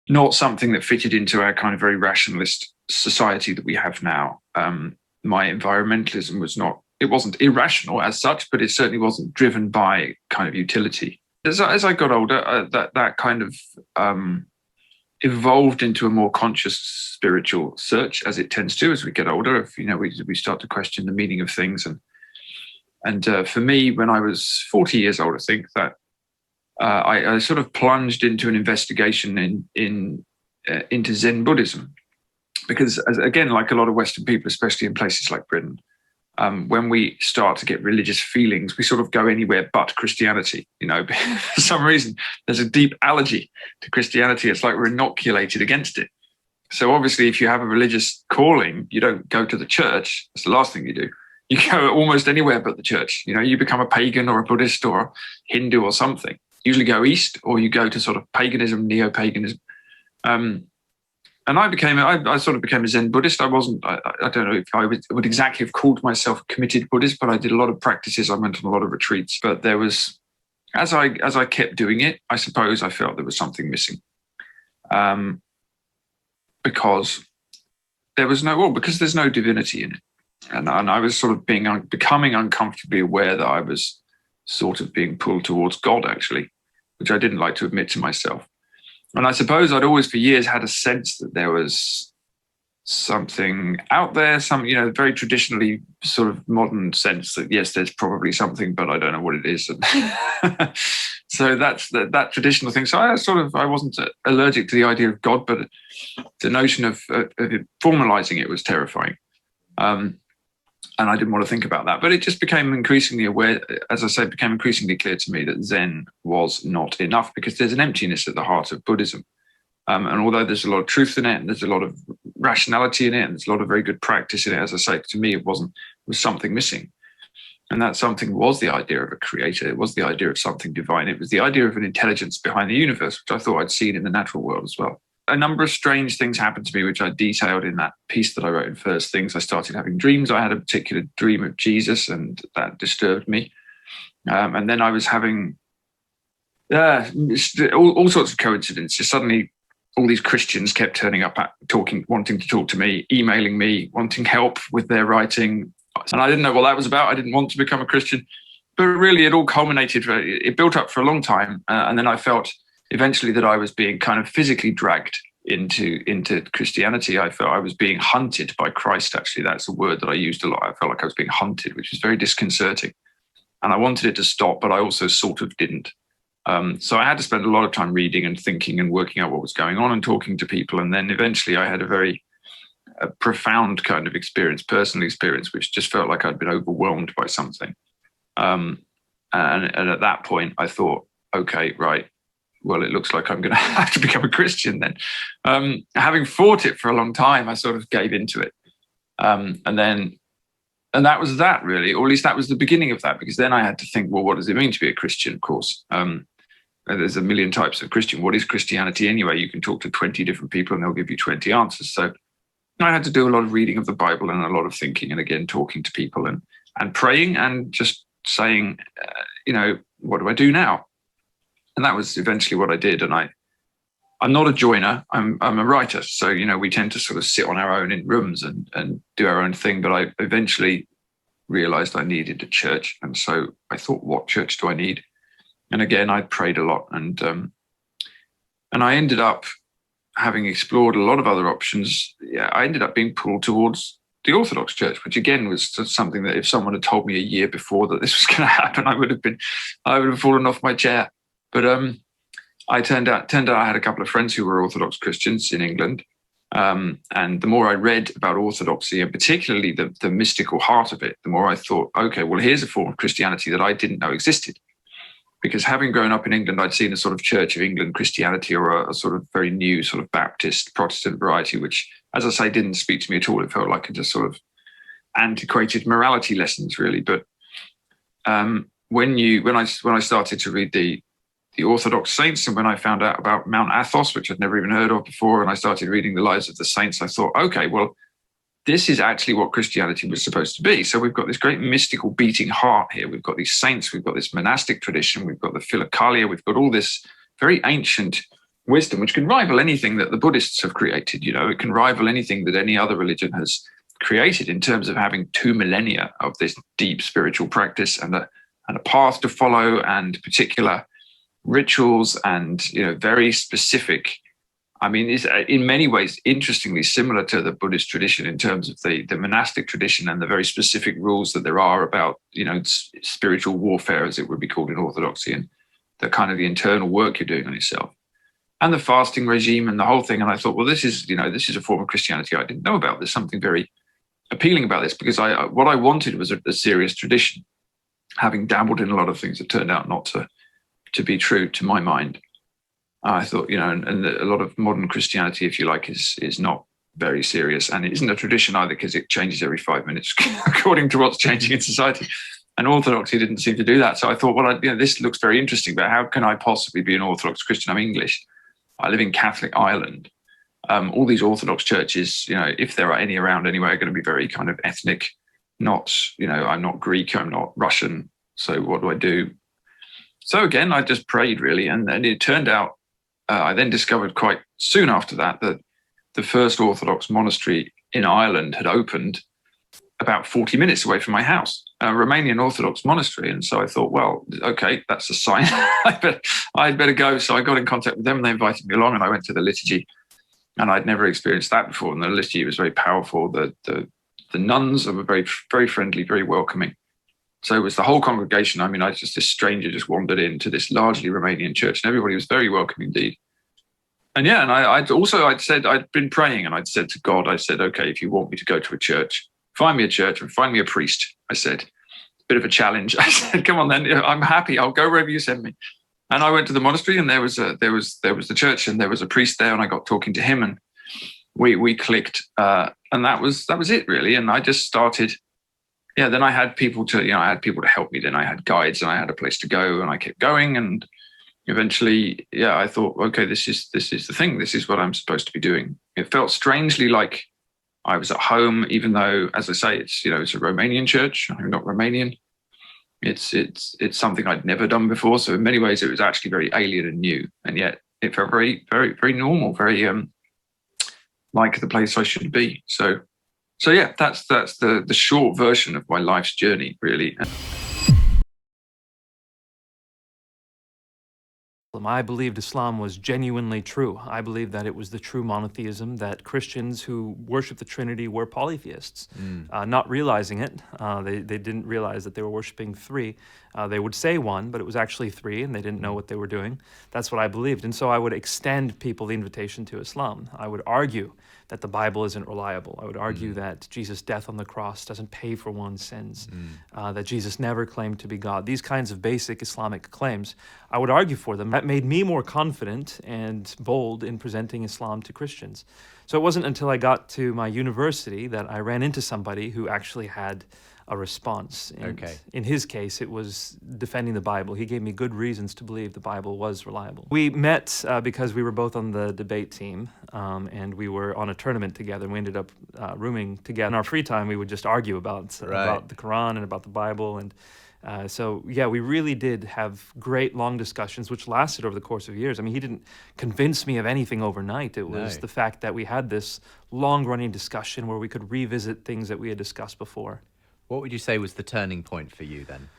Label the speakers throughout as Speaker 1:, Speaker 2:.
Speaker 1: not something that fitted into our kind of very rationalist society that we have now. My environmentalism it wasn't irrational as such, but it certainly wasn't driven by kind of utility. As I got older, that kind of evolved into a more conscious spiritual search, as it tends to as we get older. If we start to question the meaning of things, and for me, when I was 40 years old, I think that I sort of plunged into an investigation into Zen Buddhism, because again, like a lot of Western people, especially in places like Britain, when we start to get religious feelings, we sort of go anywhere but Christianity. For some reason, there's a deep allergy to Christianity. It's like we're inoculated against it. So obviously, if you have a religious calling, you don't go to the church. That's the last thing you do. You go almost anywhere but the church. You become a pagan or a Buddhist or a Hindu or something. Usually go east, or you go to sort of paganism, neo-paganism. And I sort of became a Zen Buddhist. I don't know if I would exactly have called myself a committed Buddhist, but I did a lot of practices. I went on a lot of retreats. But there was, as I kept doing it, I suppose I felt there was something missing. Because there's no divinity in it. And I was sort of becoming uncomfortably aware that I was sort of being pulled towards God, actually, which I didn't like to admit to myself. And I suppose I'd always for years had a sense that there was something out there, some, very traditionally sort of modern sense that, yes, there's probably something, but I don't know what it is. And so that's that traditional thing. So I wasn't allergic to the idea of God, but the notion of formalizing it was terrifying. And I didn't want to think about that. But it just became increasingly aware, as I said, became increasingly clear to me that Zen was not enough, because there's an emptiness at the heart of Buddhism. And although there's a lot of truth in it, and there's a lot of rationality in it, and there's a lot of very good practice in it, as I say, to me, it was something missing. And that something was the idea of a creator. It was the idea of something divine. It was the idea of an intelligence behind the universe, which I thought I'd seen in the natural world as well. A number of strange things happened to me, which I detailed in that piece that I wrote in First Things. I started having dreams. I had a particular dream of Jesus, and that disturbed me. And then I was having all sorts of coincidences. Suddenly, all these Christians kept turning up, wanting to talk to me, emailing me, wanting help with their writing. And I didn't know what that was about. I didn't want to become a Christian. But really, it all culminated. It built up for a long time. And then I felt eventually that I was being kind of physically dragged into Christianity. I felt I was being hunted by Christ, actually. That's a word that I used a lot. I felt like I was being hunted, which was very disconcerting. And I wanted it to stop, but I also sort of didn't. So I had to spend a lot of time reading and thinking and working out what was going on and talking to people. And then eventually I had a very profound kind of personal experience, which just felt like I'd been overwhelmed by something. And at that point, I thought, okay, right. Well, it looks like I'm going to have to become a Christian then. Having fought it for a long time, I sort of gave into it. And that was that, really, or at least that was the beginning of that, because then I had to think, well, what does it mean to be a Christian, of course? There's a million types of Christian. What is Christianity anyway? You can talk to 20 different people and they'll give you 20 answers. So I had to do a lot of reading of the Bible and a lot of thinking, and again, talking to people and praying and just saying, what do I do now? And that was eventually what I did. And I'm not a joiner. I'm a writer. So, we tend to sort of sit on our own in rooms and do our own thing. But I eventually realized I needed a church. And so I thought, what church do I need? And again, I prayed a lot. And I ended up, having explored a lot of other options, I ended up being pulled towards the Orthodox Church, which again was something that if someone had told me a year before that this was going to happen, I would have fallen off my chair. But I turned out I had a couple of friends who were Orthodox Christians in England. And the more I read about Orthodoxy, and particularly the mystical heart of it, the more I thought, okay, well, here's a form of Christianity that I didn't know existed. Because having grown up in England, I'd seen a sort of Church of England Christianity, or a sort of very new sort of Baptist Protestant variety, which, as I say, didn't speak to me at all. It felt like just sort of antiquated morality lessons, really. But when I started to read the Orthodox saints, and when I found out about Mount Athos, which I'd never even heard of before, and I started reading the lives of the saints, I thought, okay, well, this is actually what Christianity was supposed to be. So we've got this great mystical beating heart here. We've got these saints, we've got this monastic tradition, we've got the Philokalia, we've got all this very ancient wisdom, which can rival anything that the Buddhists have created. It can rival anything that any other religion has created in terms of having 2 millennia of this deep spiritual practice and a path to follow, and particular rituals, and very specific. I mean, it's in many ways interestingly similar to the Buddhist tradition in terms of the monastic tradition and the very specific rules that there are about spiritual warfare, as it would be called in Orthodoxy, and the kind of the internal work you're doing on yourself, and the fasting regime and the whole thing. And I thought, well, this is a form of Christianity I didn't know about. There's something very appealing about this, because what I wanted was a serious tradition, having dabbled in a lot of things that turned out not to be true to my mind. I thought, and a lot of modern Christianity, if you like, is not very serious, and it isn't a tradition either, because it changes every 5 minutes according to what's changing in society. And Orthodoxy didn't seem to do that. So I thought, well, this looks very interesting, but how can I possibly be an Orthodox Christian? I'm English. I live in Catholic Ireland. All these Orthodox churches, if there are any around anyway, are going to be very kind of ethnic. Not, I'm not Greek, I'm not Russian. So what do I do? So again, I just prayed really, and it turned out. I then discovered quite soon after that the first Orthodox monastery in Ireland had opened about 40 minutes away from my house, a Romanian Orthodox monastery. And so I thought, well, okay, that's a sign. I'd better go. So I got in contact with them, and they invited me along, and I went to the liturgy, and I'd never experienced that before. And the liturgy was very powerful. The nuns were very, very friendly, very welcoming. So it was the whole congregation. I mean, this stranger just wandered into this largely Romanian church, and everybody was very welcome indeed. And yeah, and I'd said, I'd been praying, and I'd said to God, I said, okay, if you want me to go to a church, find me a church and find me a priest. I said, it's a bit of a challenge. I said, come on then, I'm happy. I'll go wherever you send me. And I went to the monastery, and there was the church, and there was a priest there, and I got talking to him, and we clicked, and that was it really. And I just started. Yeah, then I had people to help me. Then I had guides, and I had a place to go, and I kept going. And eventually, I thought, okay, this is the thing. This is what I'm supposed to be doing. It felt strangely like I was at home, even though, as I say, it's a Romanian church. I'm not Romanian. It's something I'd never done before. So in many ways, it was actually very alien and new, and yet it felt very, very, very normal, very like the place I should be. So yeah, that's the short version of my life's journey, really.
Speaker 2: I believed Islam was genuinely true. I believed that it was the true monotheism, that Christians who worship the Trinity were polytheists, not realizing it. They didn't realize that they were worshiping three. They would say one, but it was actually three, and they didn't know what they were doing. That's what I believed. And so I would extend people the invitation to Islam. I would argue that the Bible isn't reliable. I would argue that Jesus' death on the cross doesn't pay for one's sins, that Jesus never claimed to be God. These kinds of basic Islamic claims, I would argue for them. That made me more confident and bold in presenting Islam to Christians. So it wasn't until I got to my university that I ran into somebody who actually had a response. And in his case, it was defending the Bible. He gave me good reasons to believe the Bible was reliable. We met because we were both on the debate team, and we were on a tournament together, and we ended up rooming together. In our free time, we would just argue about the Quran and about the Bible. And so, yeah, we really did have great long discussions, which lasted over the course of years. I mean, he didn't convince me of anything overnight. It was the fact that we had this long-running discussion where we could revisit things that we had discussed before.
Speaker 3: What would you say was the turning point for you then?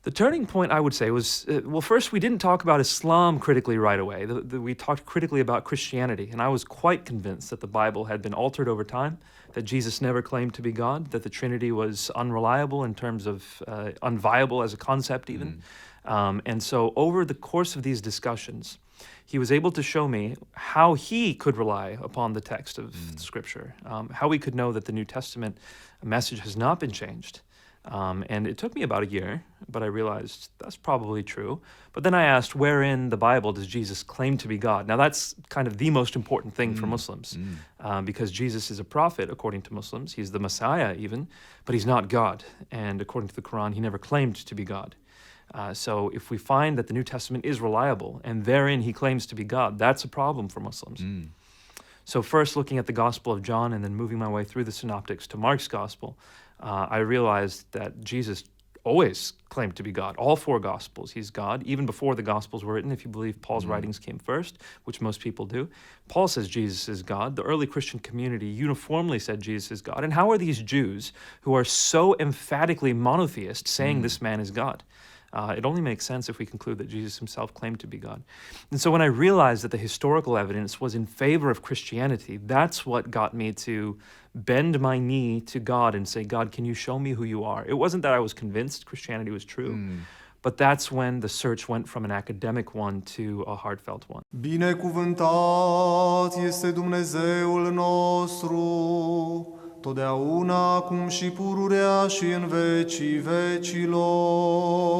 Speaker 2: The turning point, I would say, was, well, first, we didn't talk about Islam critically right away. We talked critically about Christianity, and I was quite convinced that the Bible had been altered over time, that Jesus never claimed to be God, that the Trinity was unreliable in terms of unviable as a concept even. And so over the course of these discussions, he was able to show me how he could rely upon the text of Scripture, how we could know that the New Testament message has not been changed. And it took me about a year, but I realized that's probably true. But then I asked, where in the Bible does Jesus claim to be God? Now that's kind of the most important thing for Muslims, because Jesus is a prophet, according to Muslims. He's the Messiah even, but he's not God. And according to the Quran, he never claimed to be God. So if we find that the New Testament is reliable, and therein he claims to be God, that's a problem for Muslims. So first looking at the Gospel of John and then moving my way through the Synoptics to Mark's Gospel, I realized that Jesus always claimed to be God. All four Gospels, he's God. Even before the Gospels were written, if you believe Paul's writings came first, which most people do, Paul says Jesus is God. The early Christian community uniformly said Jesus is God. And how are these Jews, who are so emphatically monotheist, saying this man is God? It only makes sense if we conclude that Jesus himself claimed to be God. And so when I realized that the historical evidence was in favor of Christianity, that's what got me to bend my knee to God and say, God, can you show me who you are? It wasn't that I was convinced Christianity was true, but that's when the search went from an academic one to a heartfelt one.
Speaker 4: Binecuvântat este Dumnezeul nostru, totdeauna, acum și pururea și în vecii vecilor.